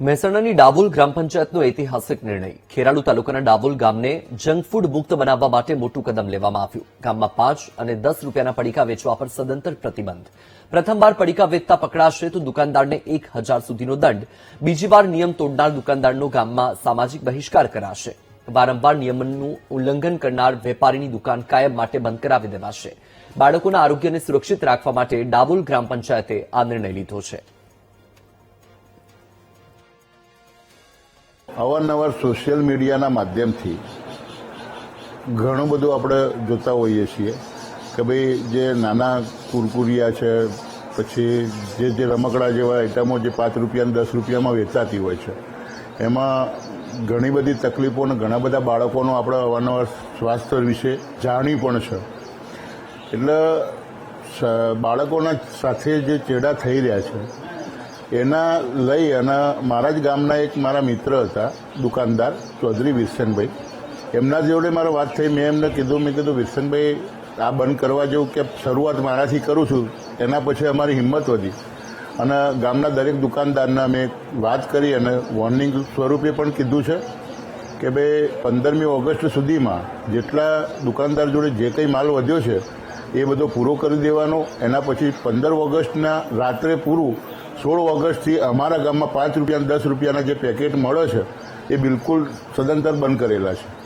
મહેસાણાની ડાબોલ ગ્રામ પંચાયતનો ઐતિહાસિક નિર્ણય. ખેરાલુ તાલુકાના ડાબોલ ગામને જંક ફૂડ મુક્ત બનાવવા માટે મોટું કદમ લેવામાં આવ્યું. ગામમાં 5 અને 10 રૂપિયાના પડીકા વેચવા પર સદંતર પ્રતિબંધ. પ્રથમવાર પડીકા વેચતા પકડાશે તો દુકાનદારને 1000 સુધીનો દંડ. બીજી વાર નિયમ તોડનાર દુકાનદારનો ગામમાં સામાજિક બહિષ્કાર કરાશે. વારંવાર નિયમનું ઉલ્લંઘન કરનાર વેપારીની દુકાન કાયમ માટે બંધ કરાવી દેવાશે. બાળકોના આરોગ્યને સુરક્ષિત રાખવા માટે ડાબોલ ગ્રામ પંચાયતે આ નિર્ણય લીધો છે. અવારનવાર સોશિયલ મીડિયાના માધ્યમથી ઘણું બધું આપણે જોતા હોઈએ છીએ કે ભાઈ જે નાના કુરકુરિયા છે, પછી જે રમકડા જેવા આઇટમો જે 5 રૂપિયા અને 10 રૂપિયામાં વેચાતી હોય છે, એમાં ઘણી બધી તકલીફો અને ઘણા બધા બાળકોનો આપણે અવારનવાર સ્વાસ્થ્ય વિશે જાણ્યું પણ છે. એટલે બાળકોના સાથે જે ચેડા થઈ રહ્યા છે એના લઈ અને મારા જ ગામના એક મારા મિત્ર હતા દુકાનદાર ચૌધરી વિરસનભાઈ, એમના જોડે મારી વાત થઈ. મેં એમને કીધું વિરસનભાઈ આ બંધ કરવા જેવું કે શરૂઆત મારાથી કરું છું. એના પછી અમારી હિંમત વધી અને ગામના દરેક દુકાનદારના મેં વાત કરી અને વોર્નિંગ સ્વરૂપે પણ કીધું છે કે ભાઈ 15મી ઓગસ્ટ સુધીમાં જેટલા દુકાનદાર જોડે જે કંઈ માલ વધ્યો છે એ બધો પૂરો કરી દેવાનો. એના પછી 15 ઓગસ્ટના રાત્રે પૂરું, 16 ઓગસ્ટથી અમારા ગામમાં 5 રૂપિયા અને 10 રૂપિયાના જે પેકેટ મળે છે એ બિલકુલ સદંતર બંધ કરેલા છે.